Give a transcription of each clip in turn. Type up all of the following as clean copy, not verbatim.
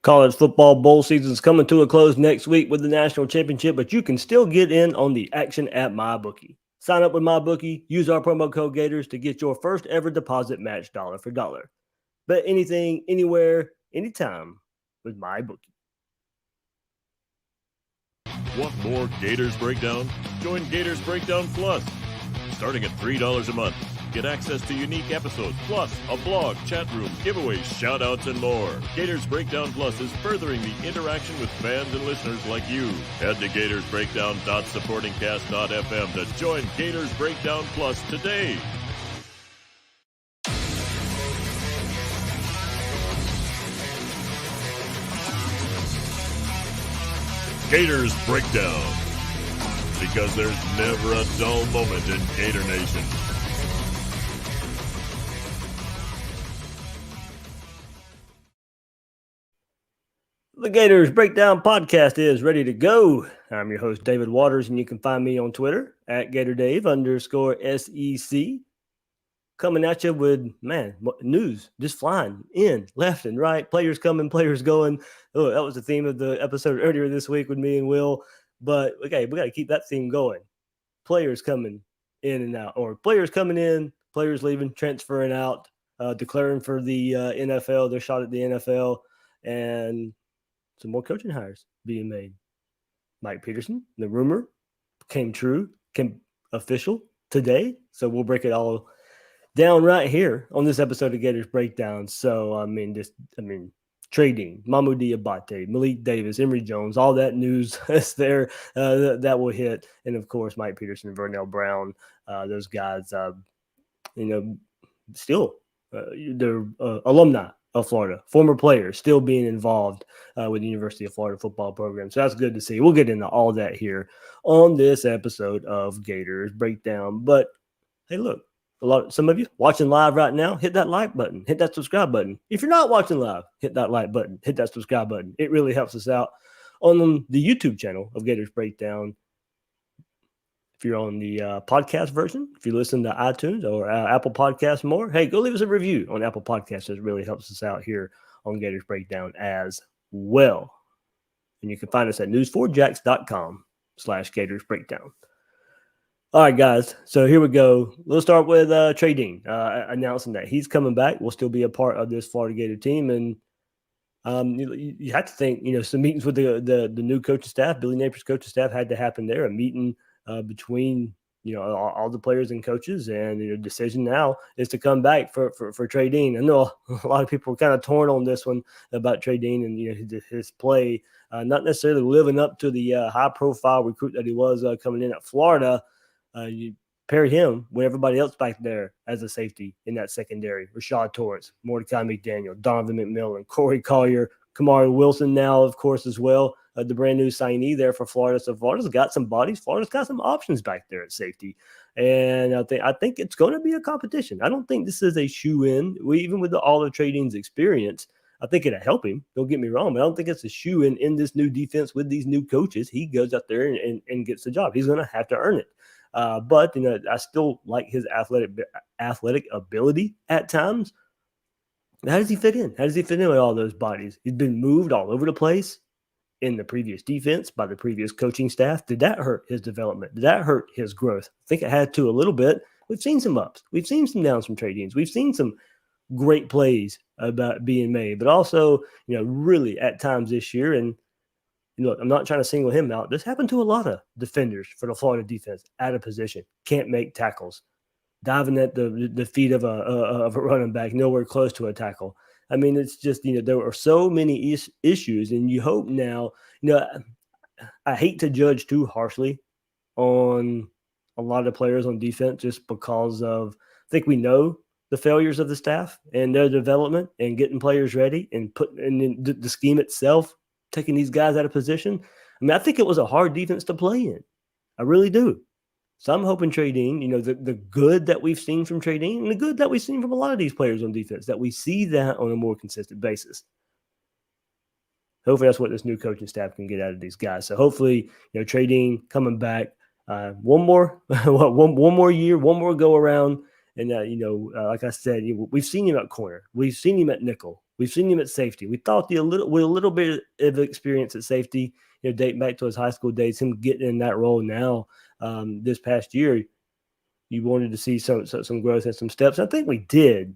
College football bowl season is coming to a close next week with the national championship, but you can still get in on the action at MyBookie. Sign up with MyBookie, use our promo code Gators to get your first ever deposit match dollar for dollar. Bet anything, anywhere, anytime with MyBookie. Want more Gators Breakdown? Join Gators Breakdown Plus. Starting at $3 a month, get access to unique episodes, plus a blog, chat room, giveaways, shout-outs, and more. Gators Breakdown Plus is furthering the interaction with fans and listeners like you. Head to gatorsbreakdown.supportingcast.fm to join Gators Breakdown Plus today. Gators Breakdown, because there's never a dull moment in Gator Nation. The Gators Breakdown podcast is ready to go. I'm your host, David Waters, and you can find me on Twitter at GatorDave_SEC. Coming at you with, news just flying in left and right. Players coming, players going. Oh, that was the theme of the episode earlier this week with me and Will. But, okay, we got to keep that theme going. Players coming in and out, or players coming in, players leaving, transferring out, declaring for the NFL, their shot at the NFL, and some more coaching hires being made. Mike Peterson, the rumor came true, came official today. So we'll break it all down right here on this episode of Gators Breakdown. So, Trey Dean, Mohamoud Diabate, Malik Davis, Emory Jones, all that news is there that will hit. And, of course, Mike Peterson and Vernell Brown, those guys, still they're alumni of Florida, former players still being involved with the University of Florida football program. So that's good to see. We'll get into all that here on this episode of Gators Breakdown. But, hey, look. Some of you watching live right now, hit that like button, hit that subscribe button. If you're not watching live, hit that like button, hit that subscribe button. It really helps us out on the YouTube channel of Gators Breakdown. If you're on the podcast version, if you listen to iTunes or Apple Podcasts more, hey, go leave us a review on Apple Podcasts. It really helps us out here on Gators Breakdown as well. And you can find us at news4jax.com/Gators Breakdown. All right, guys. So here we go. We'll start with Trey Dean announcing that he's coming back. Will still be a part of this Florida Gator team. And you have to think, some meetings with the new coaching staff, Billy Napier's coaching staff, had to happen there. A meeting between all the players and coaches, and decision now is to come back for Trey Dean. I know a lot of people are kind of torn on this one about Trey Dean and his play, not necessarily living up to the high profile recruit that he was coming in at Florida. You pair him with everybody else back there as a safety in that secondary. Rashad Torrance, Mordecai McDaniel, Donovan McMillan, Corey Collier, Kamari Wilson now, of course, as well. The brand new signee there for Florida. So Florida's got some bodies. Florida's got some options back there at safety. And I think it's going to be a competition. I don't think this is a shoe-in. Even with all of Trey Dean's experience, I think it'll help him. Don't get me wrong, but I don't think it's a shoe-in in this new defense with these new coaches. He goes out there and gets the job. He's going to have to earn it. But I still like his athletic ability at times. How does he fit in? How does he fit in with all those bodies? He's been moved all over the place in the previous defense by the previous coaching staff. Did that hurt his development? Did that hurt his growth? I think it had to a little bit. We've seen some ups. We've seen some downs from Trey Deans. We've seen some great plays about being made, but also, really at times this year. And look, I'm not trying to single him out. This happened to a lot of defenders for the Florida defense out of position, can't make tackles, diving at the feet of a running back, nowhere close to a tackle. I mean, it's just, there are so many issues, and you hope now, I hate to judge too harshly on a lot of players on defense just because of, I think we know the failures of the staff and their development and getting players ready and putting in the scheme itself, taking these guys out of position. I mean, I think it was a hard defense to play in. I really do. So I'm hoping Trey Dean, the good that we've seen from Trey Dean and the good that we've seen from a lot of these players on defense, that we see that on a more consistent basis. Hopefully that's what this new coaching staff can get out of these guys. So hopefully, Trey Dean coming back one more year, one more go around. And, like I said, we've seen him at corner. We've seen him at nickel. We've seen him at safety. We thought with a little bit of experience at safety, dating back to his high school days, him getting in that role now this past year, you wanted to see some growth and some steps. I think we did,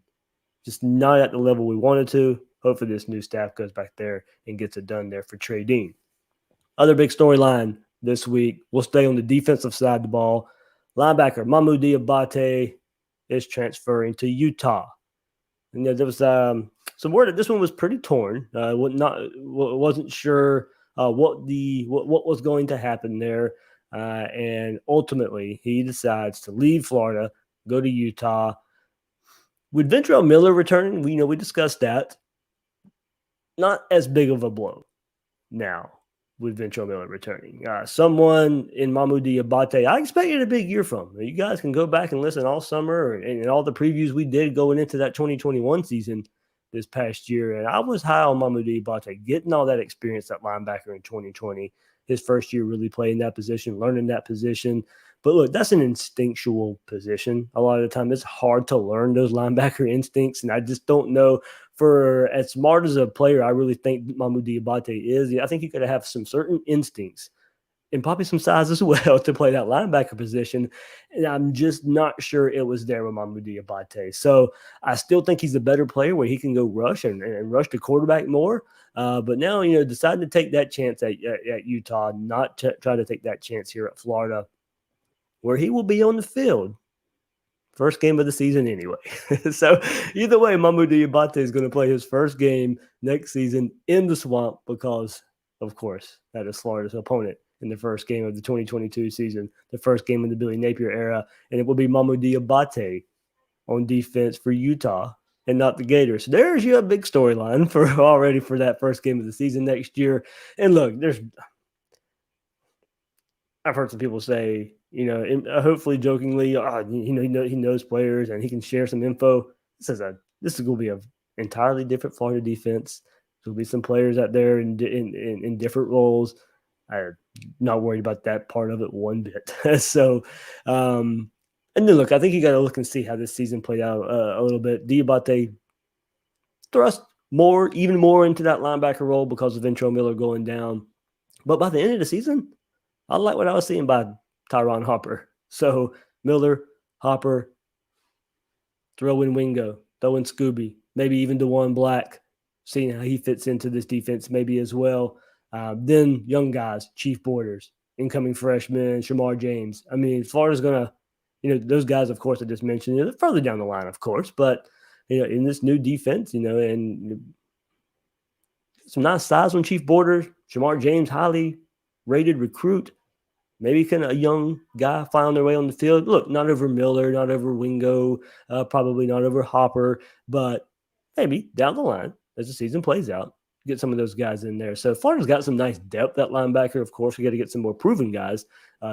just not at the level we wanted to. Hopefully this new staff goes back there and gets it done there for Trey Dean. Other big storyline this week, we'll stay on the defensive side of the ball. Linebacker Mohamoud Diabate is transferring to Utah. And there was some word that this one was pretty torn. Wasn't sure what was going to happen there. And ultimately, he decides to leave Florida, go to Utah. With Vernell Miller returning, we discussed that. Not as big of a blow now with Vernell Miller returning. Someone in Mohamoud Diabate, I expected a big year from. You guys can go back and listen all summer and all the previews we did going into that 2021 season this past year. And I was high on Mohamoud Diabate, getting all that experience at linebacker in 2020. His first year really playing that position, learning that position. But look, that's an instinctual position. A lot of the time, it's hard to learn those linebacker instincts. And I just don't know, for as smart as a player I really think Mohamoud Diabate is, I think he could have some certain instincts and probably some size as well to play that linebacker position. And I'm just not sure it was there with Mohamoud Diabate. So I still think he's a better player where he can go rush and rush the quarterback more. But now, deciding to take that chance at Utah, not try to take that chance here at Florida, where he will be on the field. First game of the season anyway. So either way, Mohamoud Diabate is going to play his first game next season in the Swamp because, of course, that is Florida's opponent in the first game of the 2022 season, the first game in the Billy Napier era. And it will be Mohamoud Diabate on defense for Utah and not the Gators. So there's your big storyline for that first game of the season next year. And look, I've heard some people say, hopefully jokingly, he knows players and he can share some info. This is going to be an entirely different Florida defense. There'll be some players out there in different roles. I'm not worried about that part of it one bit. So, and then look, I think you got to look and see how this season played out a little bit. Diabate thrust even more into that linebacker role because of Vernell Miller going down. But by the end of the season, I like what I was seeing by Tyron Hopper. So Miller, Hopper, throw in Wingo, throw in Scooby, maybe even DeJuan Black, seeing how he fits into this defense maybe as well. Then young guys, Chief Borders, incoming freshmen, Shamar James. I mean, Florida's going to, those guys, of course, I just mentioned, they're further down the line, of course. But, in this new defense, and some nice size on Chief Borders, Shamar James, highly rated recruit. Maybe can a young guy find their way on the field? Look, not over Miller, not over Wingo, probably not over Hopper, but maybe down the line as the season plays out, get some of those guys in there. So Florida's got some nice depth at linebacker. Of course, we got to get some more proven guys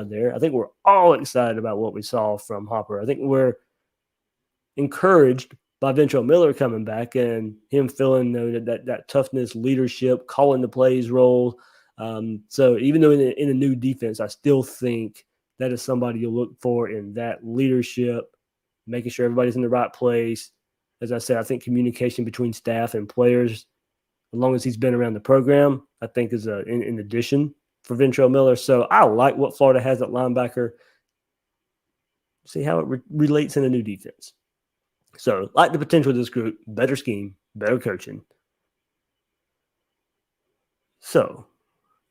there. I think we're all excited about what we saw from Hopper. I think we're encouraged by Vernell Miller coming back and him filling that toughness, leadership, calling the plays role. So even though in a new defense, I still think that is somebody you'll look for in that leadership, making sure everybody's in the right place. As I said, I think communication between staff and players, as long as he's been around the program, I think is in addition for Vernell Miller. So I like what Florida has at linebacker. See how it relates in a new defense. So like the potential of this group, better scheme, better coaching. So,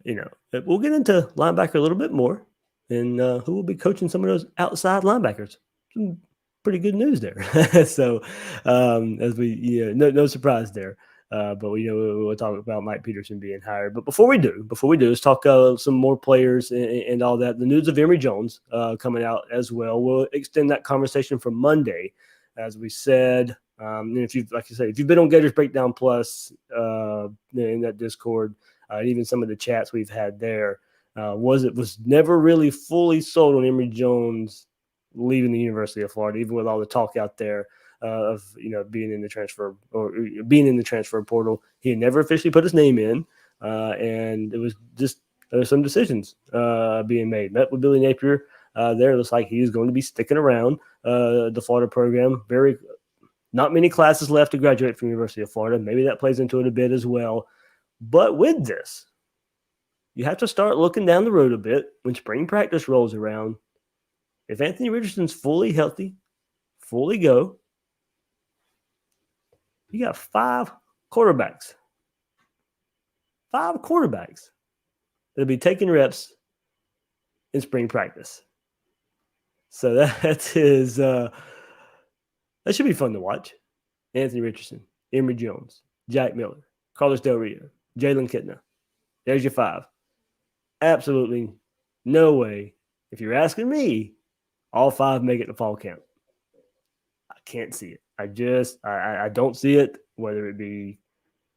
we'll get into linebacker a little bit more and who will be coaching some of those outside linebackers. Some pretty good news there. So, as we, no surprise there. But we'll talk about Mike Peterson being hired. But before we do, let's talk some more players and all that. The news of Emory Jones coming out as well. We'll extend that conversation from Monday, as we said. If you've been on Gators Breakdown Plus in that Discord, even some of the chats we've had there, was never really fully sold on Emory Jones leaving the University of Florida, even with all the talk out there of being in the transfer portal. He had never officially put his name in, and it was just there were some decisions being made. Met with Billy Napier there. It looks like he's going to be sticking around the Florida program. Very Not many classes left to graduate from University of Florida. Maybe that plays into it a bit as well. But with this, you have to start looking down the road a bit when spring practice rolls around. If Anthony Richardson's fully healthy, fully go, you got 5 quarterbacks. 5 quarterbacks that'll be taking reps in spring practice. So that should be fun to watch. Anthony Richardson, Emory Jones, Jack Miller, Carlos Del Rio, Jalen Kitna. There's your 5. Absolutely no way, if you're asking me, all 5 make it to fall camp. I can't see it. I don't see it, whether it be,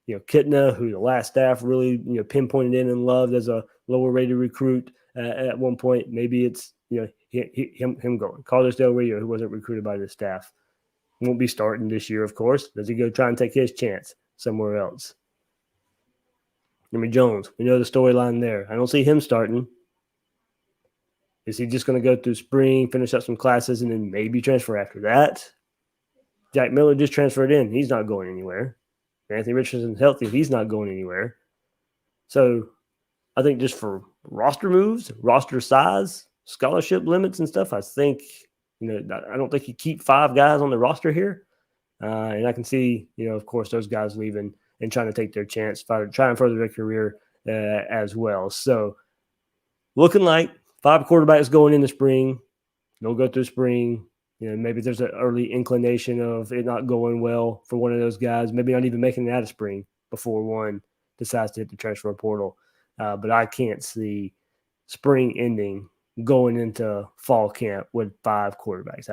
Kitna, who the last staff really, pinpointed in and loved as a lower rated recruit at one point. Maybe it's, him going. Carlos Del Rio, who wasn't recruited by the staff, won't be starting this year, of course. Does he go try and take his chance somewhere else? Emory Jones, we know the storyline there. I don't see him starting. Is he just going to go through spring, finish up some classes, and then maybe transfer after that? Jack Miller just transferred in. He's not going anywhere. Anthony Richardson's healthy. He's not going anywhere. So I think just for roster moves, roster size, scholarship limits and stuff, I think, I don't think you keep 5 guys on the roster here. And I can see, of course, those guys leaving and trying to take their chance, try and further their career as well. So looking like 5 quarterbacks going in the spring. They'll go through spring. Maybe there's an early inclination of it not going well for one of those guys, maybe not even making it out of spring before one decides to hit the transfer portal. But I can't see spring ending going into fall camp with 5 quarterbacks.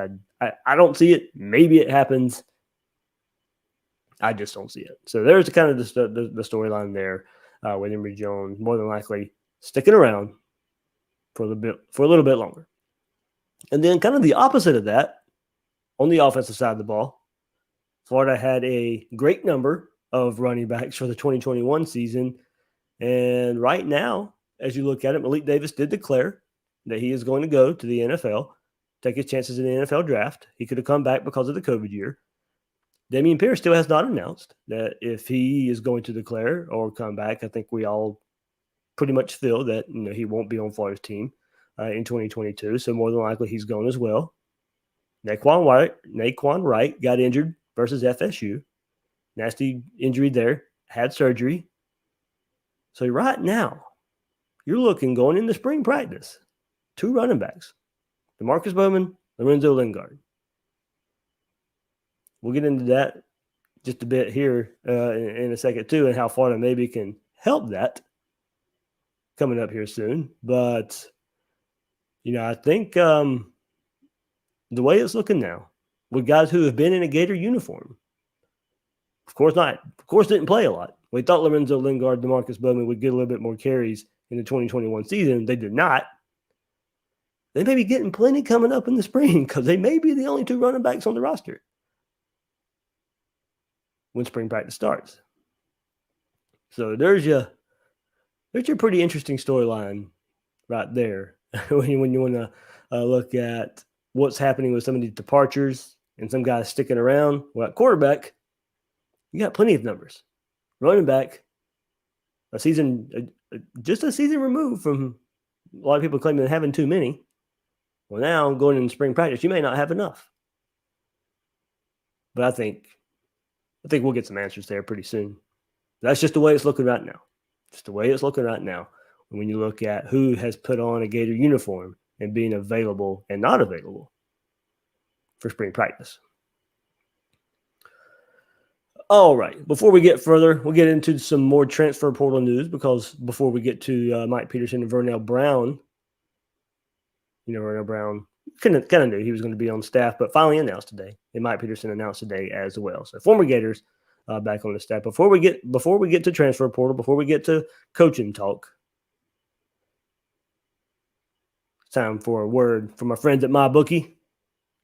I don't see it. Maybe it happens. I just don't see it. So there's kind of the storyline there with Emory Jones, more than likely sticking around for a little bit longer. And then kind of the opposite of that, on the offensive side of the ball, Florida had a great number of running backs for the 2021 season. And right now, as you look at it, Malik Davis did declare that he is going to go to the NFL, take his chances in the NFL draft. He could have come back because of the COVID year. Dameon Pierce still has not announced that if he is going to declare or come back. I think we all pretty much feel that he won't be on Florida's team in 2022. So more than likely he's going as well. Naquan Wright got injured versus FSU. Nasty injury there. Had surgery. So right now, you're looking going into spring practice. 2 running backs. DeMarcus Bowman, Lorenzo Lingard. We'll get into that just a bit here in a second too, and how Florida maybe can help that coming up here soon. But I think the way it's looking now, with guys who have been in a Gator uniform, of course didn't play a lot. We thought Lorenzo Lingard, DeMarcus Bowman would get a little bit more carries in the 2021 season. They did not. They may be getting plenty coming up in the spring because they may be the only 2 running backs on the roster when spring practice starts. So there's your pretty interesting storyline right there when you want to look at what's happening with some of these departures and some guys sticking around. Well, at quarterback, you got plenty of numbers. Running back, just a season removed from a lot of people claiming having too many. Well, now going into spring practice, you may not have enough. But I think we'll get some answers there pretty soon. That's just the way it's looking right now. Just the way it's looking right now. When you look at who has put on a Gator uniform and being available and not available for spring practice. All right. Before we get further, we'll get into some more transfer portal news, because before we get to Mike Peterson and Vernell Brown, Vernell Brown kind of knew he was going to be on staff, but finally announced today. And Mike Peterson announced today as well. So former Gators back on the staff. Before we get to transfer portal, before we get to coaching talk, it's time for a word from our friends at MyBookie.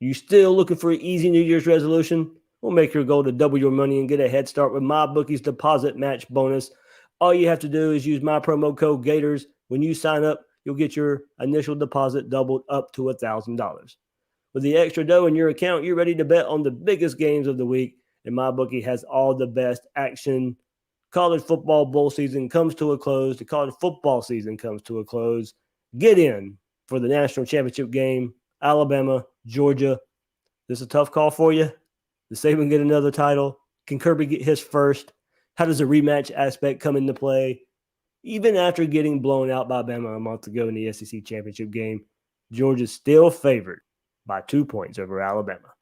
You still looking for an easy New Year's resolution? We'll make your goal to double your money and get a head start with MyBookie's deposit match bonus. All you have to do is use my promo code Gators. When you sign up, you'll get your initial deposit doubled up to $1,000. With the extra dough in your account, you're ready to bet on the biggest games of the week, and MyBookie has all the best action. College football bowl season comes to a close. The college football season comes to a close. Get in for the national championship game, Alabama, Georgia. This is a tough call for you. Does Saban get another title? Can Kirby get his first? How does the rematch aspect come into play? Even after getting blown out by Bama a month ago in the SEC championship game, Georgia's still favored by 2 points over Alabama.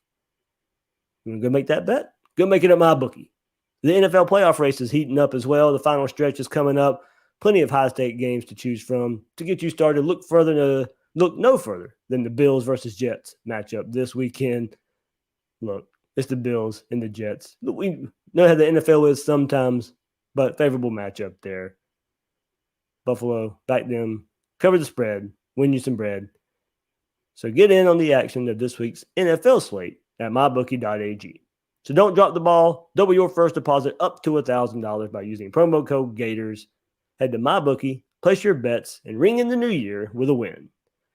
You want to go make that bet? Go make it at MyBookie. The NFL playoff race is heating up as well. The final stretch is coming up. Plenty of high-stake games to choose from. To get you started, look no further than the Bills versus Jets matchup this weekend. Look, it's the Bills and the Jets. We know how the NFL is sometimes, but favorable matchup there. Buffalo, back them, cover the spread, win you some bread. So get in on the action of this week's NFL slate at mybookie.ag. So don't drop the ball. Double your first deposit up to $1,000 by using promo code Gators. Head to MyBookie, place your bets, and ring in the new year with a win.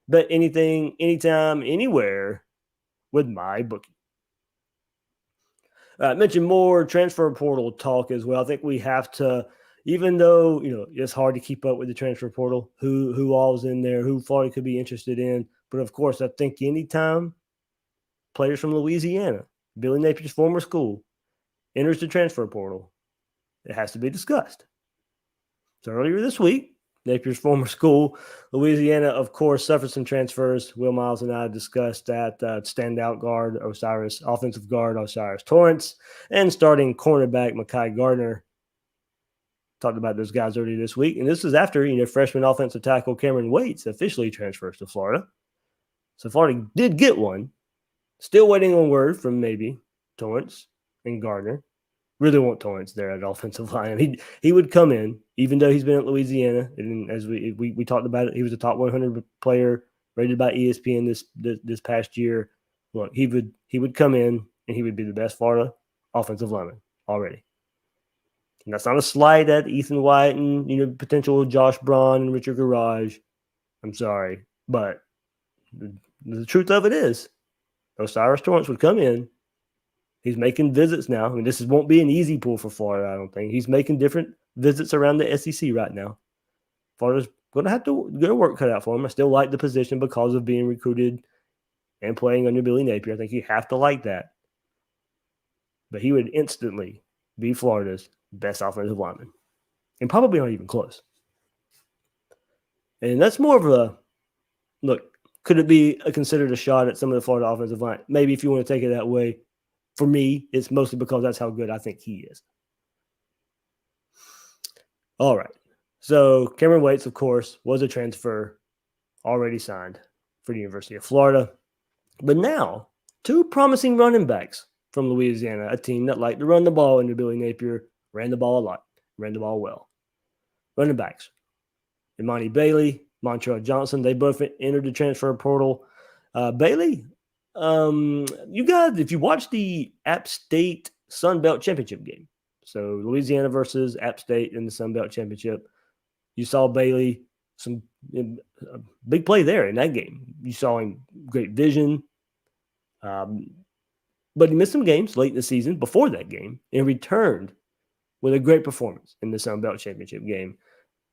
Bet anything, anytime, anywhere with MyBookie. I mentioned more transfer portal talk as well. I think we have to, even though it's hard to keep up with the transfer portal, who all's in there, who Florida could be interested in. But of course, I think anytime players from Louisiana, Billy Napier's former school, enters the transfer portal, it has to be discussed. So earlier this week, Napier's former school, Louisiana, of course, suffered some transfers. Will Miles and I discussed that standout guard, offensive guard, Osiris Torrance, and starting cornerback, Mekhi Gardner. Talked about those guys earlier this week. And this is after, freshman offensive tackle Cameron Waits officially transfers to Florida. So Florida did get one. Still waiting on word from maybe Torrance and Gardner. Really want Torrance there at offensive line. He would come in, even though he's been at Louisiana. And as we talked about it, he was a top 100 player rated by ESPN this past year. Look, he would come in and he would be the best Florida offensive lineman already. And that's not a slight at Ethan White and potential Josh Braun and Richard Garage. I'm sorry, but the truth of it is, Osiris Torrance would come in. He's making visits now. I mean, won't be an easy pull for Florida, I don't think. He's making different visits around the SEC right now. Florida's going to have to get a work cut out for him. I still like the position because of being recruited and playing under Billy Napier. I think you have to like that. But he would instantly be Florida's best offensive lineman. And probably not even close. And that's more of a look. Could it be considered a shot at some of the Florida offensive line? Maybe if you want to take it that way. For me, it's mostly because that's how good I think he is. All right. So Cameron Waits, of course, was a transfer already signed for the University of Florida. But now, two promising running backs from Louisiana, a team that liked to run the ball under Billy Napier, ran the ball a lot, ran the ball well. Running backs, Imani Bailey, Montreal Johnson, they both entered the transfer portal. Bailey, you guys, if you watch the App State Sun Belt Championship game, so Louisiana versus App State in the Sun Belt Championship, you saw Bailey, some big play there in that game. You saw him great vision, but he missed some games late in the season before that game and returned with a great performance in the Sun Belt Championship game.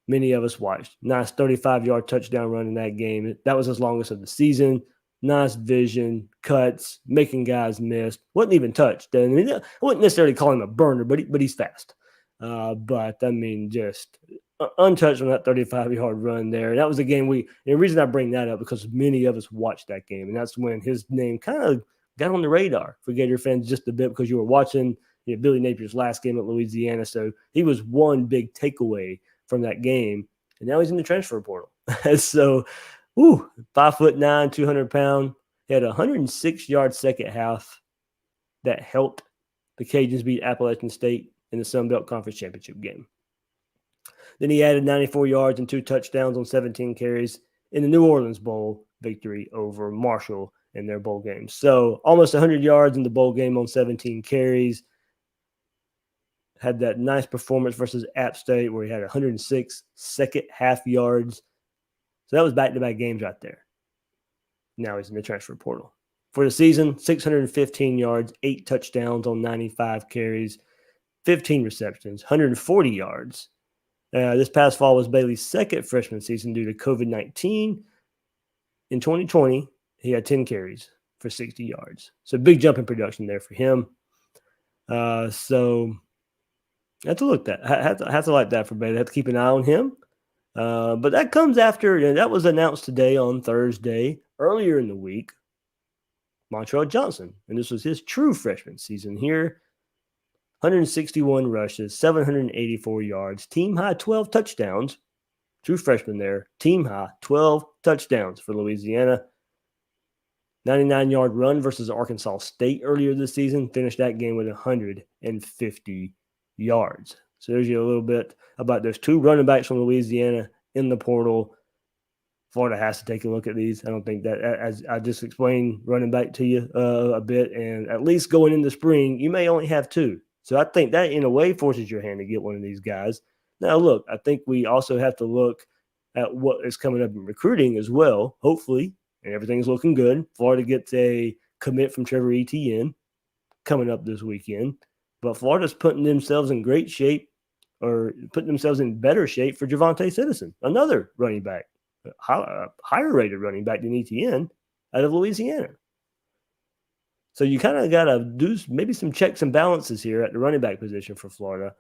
Many of us watched. Nice 35-yard touchdown run in that game. That was his longest of the season. Nice vision, cuts, making guys miss. Wasn't even touched. I mean, I wouldn't necessarily call him a burner, but he's fast. But I mean, just untouched on that 35-yard run there. That was a game and the reason I bring that up because many of us watched that game, and that's when his name kind of got on the radar for Gator fans just a bit because you were watching Billy Napier's last game at Louisiana. So he was one big takeaway from that game, and now he's in the transfer portal. So, 5'9", 200 pound. He had a 106-yard second half that helped the Cajuns beat Appalachian State in the Sun Belt Conference Championship game. Then he added 94 yards and 2 touchdowns on 17 carries in the New Orleans Bowl victory over Marshall in their bowl game. So almost 100 yards in the bowl game on 17 carries. Had that nice performance versus App State where he had 106 second half yards. So that was back-to-back games right there. Now he's in the transfer portal. For the season, 615 yards, 8 touchdowns on 95 carries, 15 receptions, 140 yards. This past fall was Bailey's second freshman season due to COVID-19. In 2020, he had 10 carries for 60 yards. So big jump in production there for him. So I have to look that. I have to like that for Bailey. I have to keep an eye on him. But that comes after, that was announced today on Thursday, earlier in the week, Montreal Johnson. And this was his true freshman season here. 161 rushes, 784 yards, team high 12 touchdowns. True freshman there, team high 12 touchdowns for Louisiana. 99-yard run versus Arkansas State earlier this season. Finished that game with 150 yards. So there's you a little bit about those two running backs from Louisiana in the portal. Florida has to take a look at these. I don't think that, as I just explained, running back to you a bit, and at least going into spring, you may only have two. So I think that, in a way, forces your hand to get one of these guys. Now, look, I think we also have to look at what is coming up in recruiting as well, hopefully, and everything's looking good. Florida gets a commit from Trevor Etienne coming up this weekend. But Florida's putting themselves in great shape, or putting themselves in better shape for Javonte Citizen, another running back, higher rated running back than Etienne out of Louisiana. So you kind of got to do maybe some checks and balances here at the running back position for Florida.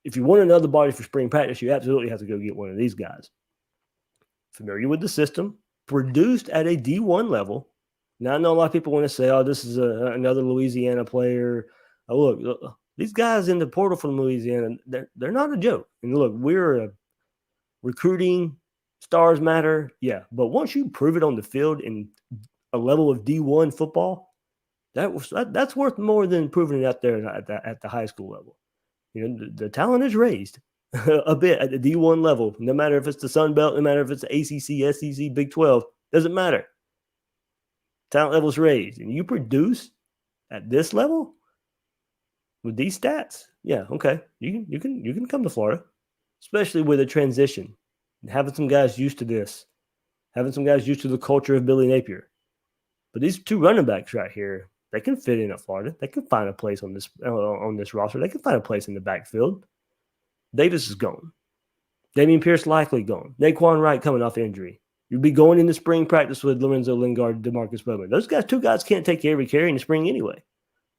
If you want another body for spring practice, you absolutely have to go get one of these guys. Familiar with the system, produced at a D1 level. Now, I know a lot of people want to say, oh, this is another Louisiana player. Oh, look, these guys in the portal from Louisiana, they're not a joke. And look, we're a recruiting, stars matter, yeah. But once you prove it on the field in a level of D1 football, that's worth more than proving it out there at the high school level. The talent is raised a bit at the D1 level, no matter if it's the Sun Belt, no matter if it's the ACC, SEC, Big 12, doesn't matter. Talent level is raised, and you produce at this level with these stats, yeah, okay, you can come to Florida, especially with a transition, having some guys used to this, having some guys used to the culture of Billy Napier. But these two running backs right here, they can fit in at Florida. They can find a place on this roster. They can find a place in the backfield. Davis is gone. Damian Pierce likely gone. Naquan Wright coming off injury. You'd be going into spring practice with Lorenzo Lingard, DeMarcus Bowman. Those guys, two guys can't take every carry in the spring anyway.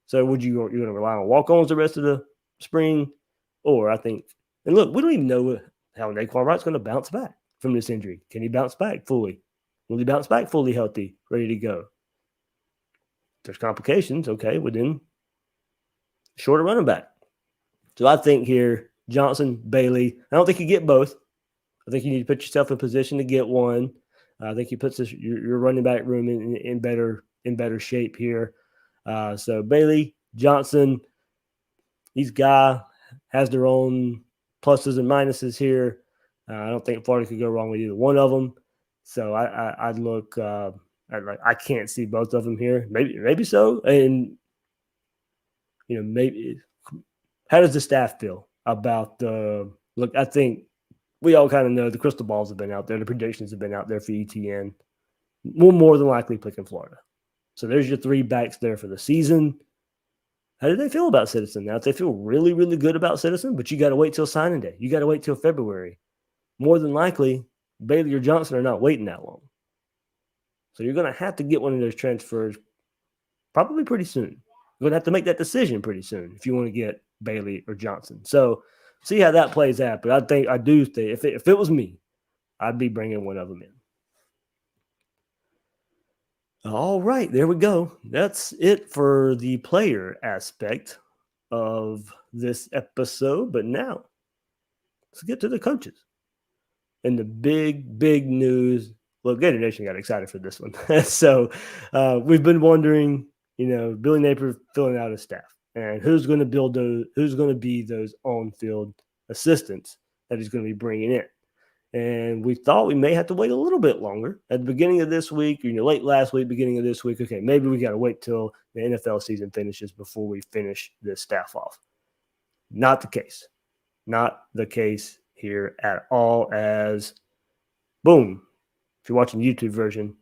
So you're going to rely on walk-ons the rest of the spring? Or I think, and look, we don't even know how Naquan Wright's going to bounce back from this injury. Can he bounce back fully? Will he bounce back fully healthy, ready to go? There's complications, okay, within shorter running back. So I think here, Johnson, Bailey, I don't think you get both. I think you need to put yourself in position to get one. I think he puts your running back room in better shape here. So Bailey, Johnson, each guy has their own pluses and minuses here. I don't think Florida could go wrong with either one of them. So I'd look. I can't see both of them here. Maybe so. And maybe. How does the staff feel about the look? I think we all kind of know the crystal balls have been out there. The predictions have been out there for ETN. We'll more than likely pick in Florida. So there's your three backs there for the season. How do they feel about Citizen? Now, if they feel really, really good about Citizen, but you got to wait till signing day. You got to wait till February. More than likely, Bailey or Johnson are not waiting that long. So you're going to have to get one of those transfers probably pretty soon. You're going to have to make that decision pretty soon if you want to get Bailey or Johnson. So see how that plays out. But I do think if it was me, I'd be bringing one of them in. All right, there we go. That's it for the player aspect of this episode. But now let's get to the coaches. And the big news. Look, Gator Nation got excited for this one. So we've been wondering, Billy Napier filling out his staff, and who's going to be those on-field assistants that he's going to be bringing in. And we thought we may have to wait a little bit longer at the beginning of this week, late last week, beginning of this week. Okay, maybe we got to wait till the NFL season finishes before we finish this staff off. Not the case. Not the case here at all, as boom. If you're watching the YouTube version,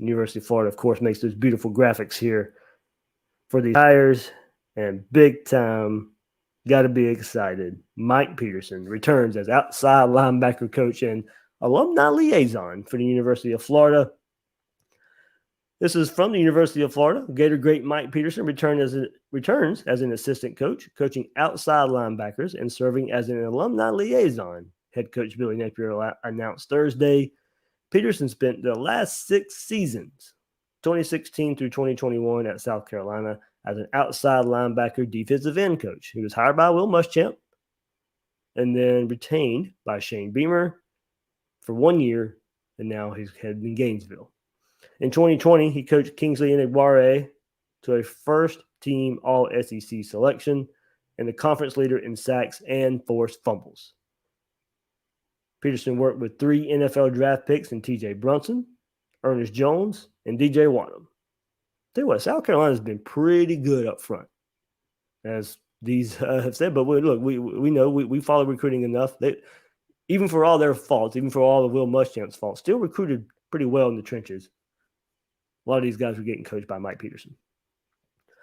University of Florida, of course, makes those beautiful graphics here for the hires, and big time, got to be excited. Mike Peterson returns as outside linebacker coach and alumni liaison for the University of Florida. This is from the University of Florida. Gator great Mike Peterson returns as an assistant coach, coaching outside linebackers and serving as an alumni liaison. Head coach Billy Napier announced Thursday. Peterson spent the last 6 seasons, 2016 through 2021, at South Carolina as an outside linebacker defensive end coach. He was hired by Will Muschamp and then retained by Shane Beamer for 1 year, and now he's headed in Gainesville. In 2020, he coached Kingsley Enagbare to a first-team All-SEC selection and the conference leader in sacks and forced fumbles. Peterson worked with 3 NFL draft picks in T.J. Brunson, Ernest Jones, and D.J. Wadham. Tell you what, South Carolina's been pretty good up front, as these have said. But we know we follow recruiting enough. They, even for all their faults, even for all of Will Muschamp's faults, still recruited pretty well in the trenches. A lot of these guys were getting coached by Mike Peterson.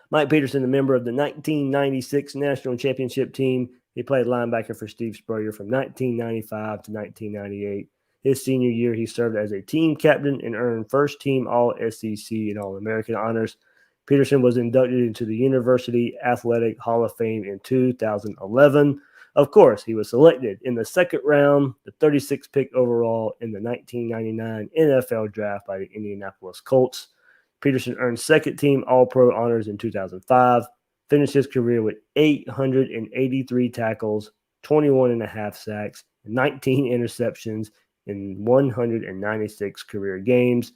Mike Peterson, a member of the 1996 National Championship team. He played linebacker for Steve Spurrier from 1995 to 1998. His senior year, he served as a team captain and earned first-team All-SEC and All-American honors. Peterson was inducted into the University Athletic Hall of Fame in 2011. Of course, he was selected in the second round, the 36th pick overall in the 1999 NFL Draft by the Indianapolis Colts. Peterson earned second-team All-Pro honors in 2005, finished his career with 883 tackles, 21.5 sacks, 19 interceptions in 196 career games.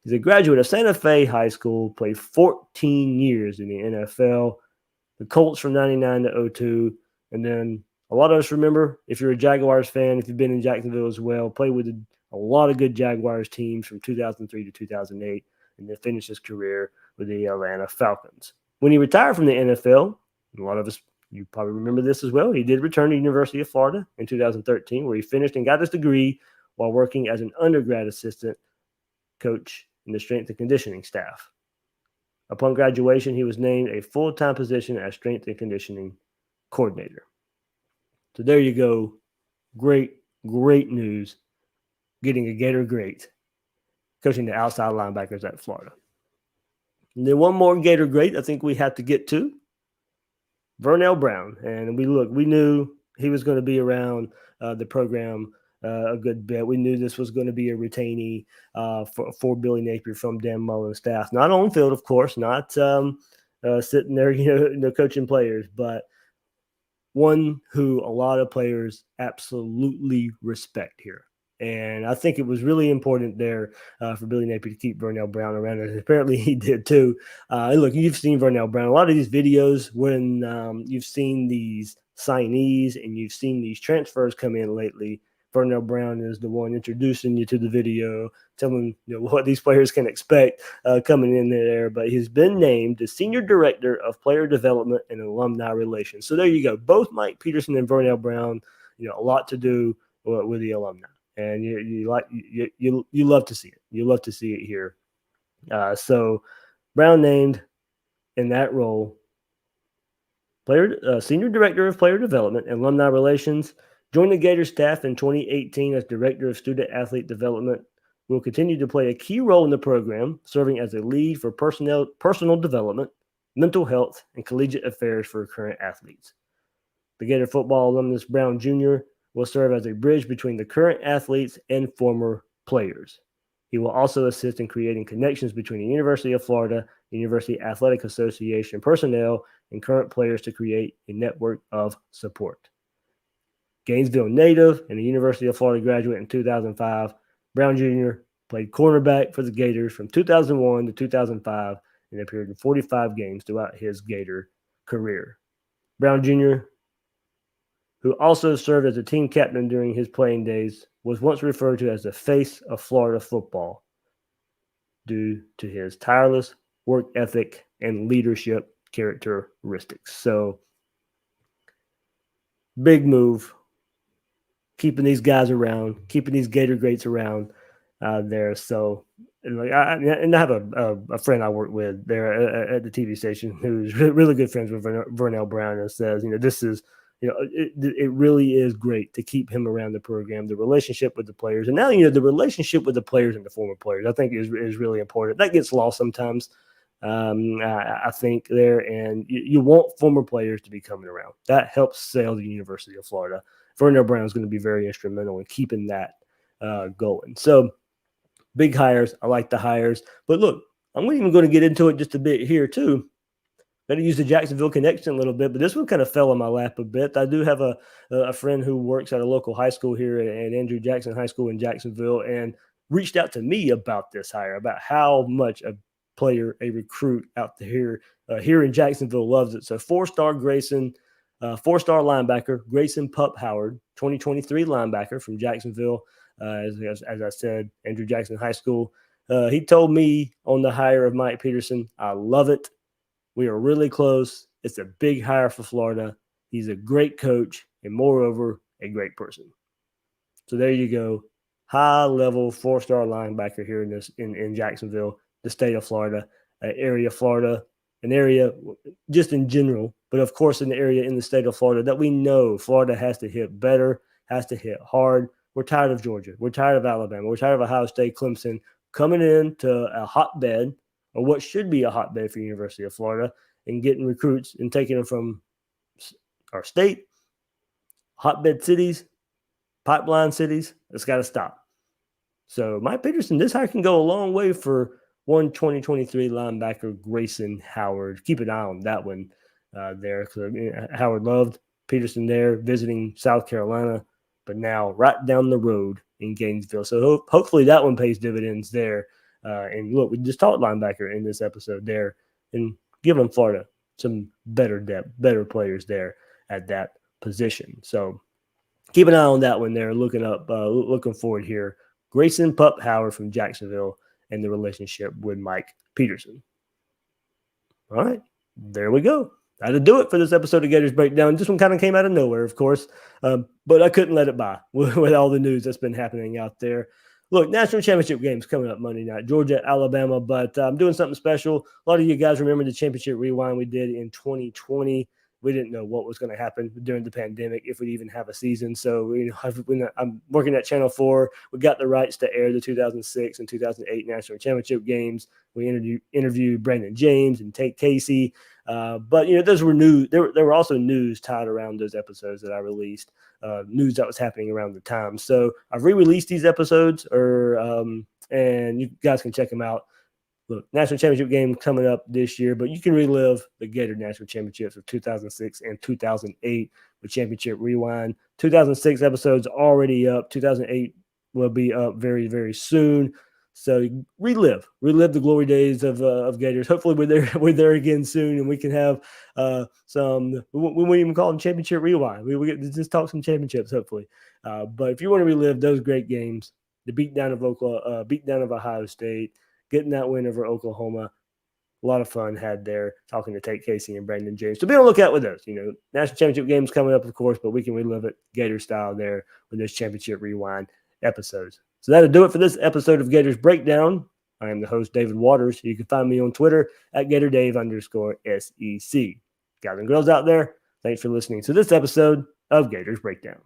He's a graduate of Santa Fe High School, played 14 years in the NFL, the Colts from 99 to 02, and then a lot of us remember, if you're a Jaguars fan, if you've been in Jacksonville as well, played with a lot of good Jaguars teams from 2003 to 2008, and then finished his career with the Atlanta Falcons. When he retired from the NFL, a lot of us, you probably remember this as well, he did return to the University of Florida in 2013, where he finished and got his degree while working as an undergrad assistant coach in the strength and conditioning staff. Upon graduation, he was named a full-time position as strength and conditioning coordinator. So there you go. Great news. Getting a Gator great. Coaching the outside linebackers at Florida. And then one more Gator great I think we have to get to. Vernell Brown. And we knew he was going to be around the program a good bit. We knew this was going to be a retainee for Billy Napier from Dan Mullen's staff. Not on field, of course, not sitting there, coaching players, but one who a lot of players absolutely respect here. And I think it was really important there for Billy Napier to keep Vernell Brown around, and apparently he did too. Look, you've seen Vernell Brown. A lot of these videos when you've seen these signees and you've seen these transfers come in lately, Vernell Brown is the one introducing you to the video, telling what these players can expect coming in there. But he's been named the Senior Director of Player Development and Alumni Relations. So there you go. Both Mike Peterson and Vernell Brown, a lot to do with the alumni, and you love to see it. You love to see it here. So Brown named in that role Senior Director of Player Development and Alumni Relations. Joined the Gator staff in 2018 as Director of Student Athlete Development. Will continue to play a key role in the program, serving as a lead for personal development, mental health, and collegiate affairs for current athletes. The Gator football alumnus Brown Jr. will serve as a bridge between the current athletes and former players. He will also assist in creating connections between the University of Florida, the University Athletic Association personnel, and current players to create a network of support. Gainesville native and a University of Florida graduate in 2005, Brown Jr. played cornerback for the Gators from 2001 to 2005 and appeared in 45 games throughout his Gator career. Brown Jr., who also served as a team captain during his playing days, was once referred to as the face of Florida football due to his tireless work ethic and leadership characteristics. So, big move. Keeping these guys around, keeping these Gator greats around. there. So, and I have a friend I work with there at the TV station who's really good friends with Vernell Brown, and says, this is, it really is great to keep him around the program, the relationship with the players, and now, the relationship with the players and the former players, I think is really important. That gets lost sometimes. I think there, and you want former players to be coming around. That helps sell the University of Florida. Vernell Brown is going to be very instrumental in keeping that going. So big hires. I like the hires. But look, I'm even going to get into it just a bit here too. Got to use the Jacksonville connection a little bit, but this one kind of fell in my lap a bit. I do have a friend who works at a local high school here at Andrew Jackson High School in Jacksonville, and reached out to me about this hire, about how much a player, a recruit out here in Jacksonville loves it. So 4-star Grayson, 4-star linebacker Grayson Pup Howard, 2023 linebacker from Jacksonville. As I said, Andrew Jackson High School. He told me on the hire of Mike Peterson, I love it. We are really close. It's a big hire for Florida. He's a great coach and, moreover, a great person. So there you go. High-level 4-star linebacker here in Jacksonville, the state of Florida, area of Florida, an area just in general, but of course an area in the state of Florida that we know Florida has to hit better, has to hit hard. We're tired of Georgia. We're tired of Alabama. We're tired of Ohio State, Clemson coming into a hotbed, or what should be a hotbed for the University of Florida, and getting recruits and taking them from our state, hotbed cities, pipeline cities. It's got to stop. So Mike Peterson, this hire can go a long way for 2023 linebacker Grayson Howard. Keep an eye on that one there, because Howard loved Peterson there, visiting South Carolina, but now right down the road in Gainesville. So hopefully that one pays dividends there. And look, we just talked linebacker in this episode there, and giving Florida some better depth, better players there at that position. So keep an eye on that one there. Looking forward here. Grayson Pup Howard from Jacksonville and the relationship with Mike Peterson. All right, there we go. That'll do it for this episode of Gators Breakdown. This one kind of came out of nowhere, of course, but I couldn't let it by with all the news that's been happening out there. Look, national championship games coming up Monday night, Georgia, Alabama, but I'm doing something special. A lot of you guys remember the championship rewind we did in 2020. We didn't know what was going to happen during the pandemic, if we'd even have a season. So, when I'm working at Channel 4, we got the rights to air the 2006 and 2008 national championship games. We interviewed Brandon James and Tate Casey. But those were news. There were also news tied around those episodes that I released, news that was happening around the time. So I've re-released these episodes, and you guys can check them out. Look, national championship game coming up this year, but you can relive the Gator national championships of 2006 and 2008 with Championship Rewind. 2006 episodes already up. 2008 will be up very, very soon. So relive the glory days of Gators. Hopefully we're there again soon, and we can have some. We won't even call them Championship Rewind. We get to just talk some championships, hopefully. But if you want to relive those great games, the beatdown of Ohio State, getting that win over Oklahoma, a lot of fun had there talking to Tate Casey and Brandon James. So be on the lookout with those. National championship games coming up, of course, but we can relive it Gator style there with those Championship Rewind episodes. So that'll do it for this episode of Gators Breakdown. I am the host, David Waters. You can find me on Twitter at GatorDave_SEC. Guys and girls out there, thanks for listening to this episode of Gators Breakdown.